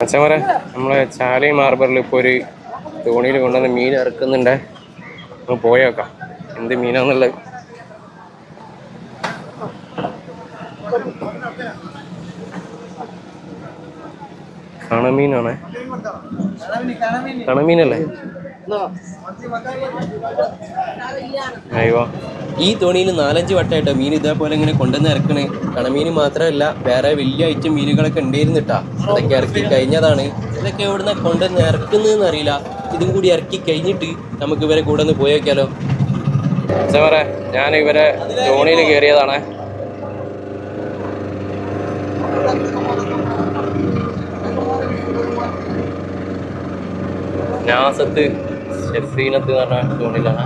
അച്ഛന്മാരെ നമ്മളെ ചാലി മാർബറിൽ ഇപ്പോൾ ഒരു തോണിയിൽ കൊണ്ടുവന്ന് മീൻ ഇറക്കുന്നുണ്ട്. നമ്മൾ പോയേക്കാം എന്ത് മീനാന്നുള്ളത്. കണമീനാണ്. കണമീനല്ലേ? അയ്യോ, ഈ തോണിയിൽ 4-5 വട്ടമായിട്ടോ മീൻ ഇതേപോലെ ഇങ്ങനെ കൊണ്ടുവന്ന് ഇറക്കണേ. കണമീൻ മാത്രമല്ല വേറെ വലിയ ഐറ്റം മീനുകളൊക്കെ ഉണ്ടായിരുന്നിട്ടാ. അതൊക്കെ ഇറക്കി കഴിഞ്ഞതാണ്. ഇതൊക്കെ എവിടുന്ന കൊണ്ടുവന്ന് ഇറക്കുന്നതെന്ന് അറിയില്ല. ഇതും കൂടി ഇറക്കി കഴിഞ്ഞിട്ട് നമുക്ക് ഇവരെ കൂടെ ഒന്ന് പോയേക്കാലോ. അച്ഛന്മാരെ ഞാൻ ഇവരെ തോണിയിൽ കയറിയതാണ്. നാസത്ത് ഷെഫീനത്ത് എന്ന് പറഞ്ഞ തോണിയിലാണ്.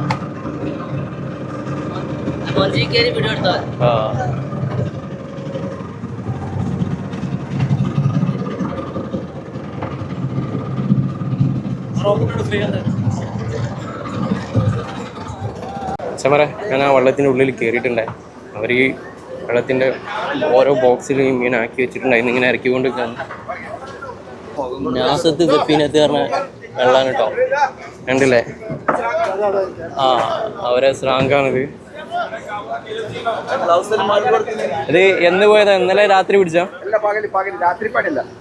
അച്ഛന്മാരെ ഞാൻ ആ വെള്ളത്തിൻ്റെ ഉള്ളിൽ കയറിയിട്ടുണ്ടായി. അവർ ഈ വെള്ളത്തിൻ്റെ ഓരോ ബോക്സിൽ ഈ മീൻ ആക്കി വെച്ചിട്ടുണ്ടായിരുന്നു. ഇങ്ങനെ ഇറക്കിക്കൊണ്ട് നാസത്ത് ഷെഫീനത്ത് പറഞ്ഞ വെള്ളമാണ് കേട്ടോ. കണ്ടില്ലേ? അവരെ സ്രാങ്കാണിത്. ഇത് എന്ന് പോയതാ? ഇന്നലെ രാത്രി പിടിച്ചോ?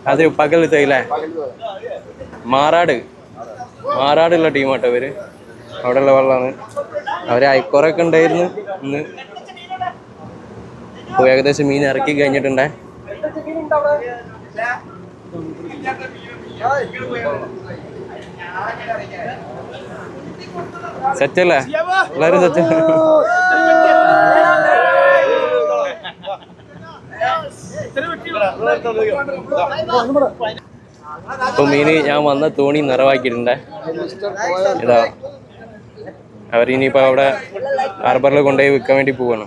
രാത്രി പകലത്തേക്കില്ലേ? മാറാടുള്ള ടീമാട്ടോ ഇവര്. അവിടെയുള്ള വെള്ളമാണ്. അവര് അയക്കോറൊക്കെ ഉണ്ടായിരുന്നു. ഇന്ന് ഏകദേശം മീൻ ഇറക്കി കഴിഞ്ഞിട്ടുണ്ടേ. സെറ്റല്ലേ? എല്ലാരും സെറ്റ്. ഇപ്പൊ മീന് ഞാൻ വന്ന തോണി നിറവാക്കിയിട്ടുണ്ടേ. ഇതാ അവരിനിയിപ്പോ അവിടെ ഹാർബറിൽ കൊണ്ടുപോയി വിൽക്കാൻ വേണ്ടി പോവാണ്.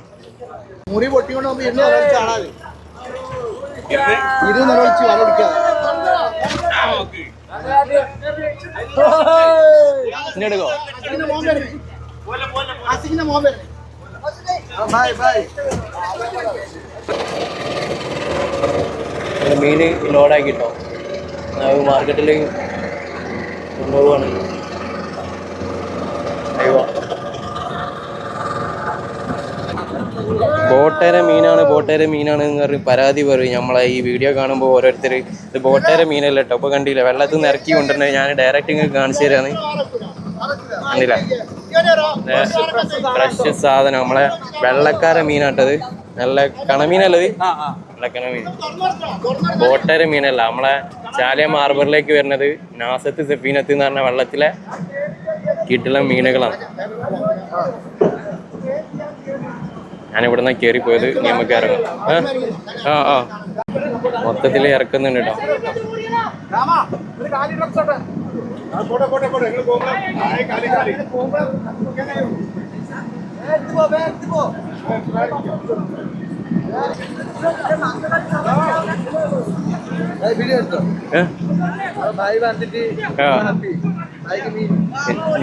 മീന് ലോഡാക്കിട്ടോ മാർക്കറ്റിൽ കൊണ്ടുപോവാണ്. അയ്യോ, ബോട്ടേര മീനാണ് എന്ന് പറഞ്ഞ് പരാതി പറയും. നമ്മളെ ഈ വീഡിയോ കാണുമ്പോൾ ഓരോരുത്തർ ഇത് ബോട്ടേര മീനല്ല കേട്ടോ. ഇപ്പോൾ കണ്ടില്ല, വെള്ളത്തിൽ നിന്ന് ഇറക്കി കൊണ്ടുവരുന്നത്. ഞാൻ ഡയറക്റ്റ് ഇങ്ങനെ കാണിച്ചു തരാന്ന്. കണ്ടില്ല? ഫ്രഷ് സാധനം, നമ്മളെ വെള്ളക്കാര മീനാട്ടത്. നല്ല കണമീനല്ലത്, വെള്ളക്കണമീൻ. ബോട്ടേര മീനല്ല, നമ്മളെ ചാലിയ മാർബറിലേക്ക് വരുന്നത് നാസത്ത് ഷെഫീനത്ത് എന്ന് പറഞ്ഞ വെള്ളത്തിലെ കിട്ടുള്ള മീനുകളാണ്. ഞാനിവിടെ നിന്ന് കയറിപ്പോയത്. ഇനി നമുക്ക് ഇറങ്ങാം. മൊത്തത്തിൽ ഇറക്കുന്നുണ്ട് കേട്ടോ.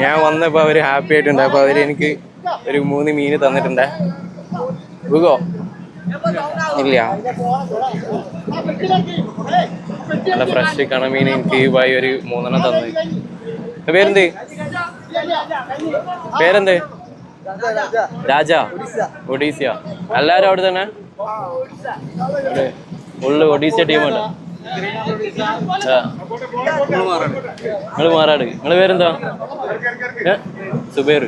ഞാൻ വന്നപ്പോ അവര് ഹാപ്പി ആയിട്ടുണ്ട്. അപ്പൊ അവര് എനിക്ക് ഒരു 3 മീന് തന്നിട്ടുണ്ടേ. ഗുഗോ ഇല്ല, നല്ല ഫ്രഷ് കണമീൻ എനിക്ക് ഈ ഭായി ഒരു 3 തന്നു. പേരെന്ത്? രാജ, ഒഡീസിയ. എല്ലാരും അവിടെ തന്നെ ഫുള്ള് ഒഡീസിയ ടീമാണ്. നിങ്ങള് മാറാട്. നിങ്ങള് പേരെന്താ? സുബൈർ.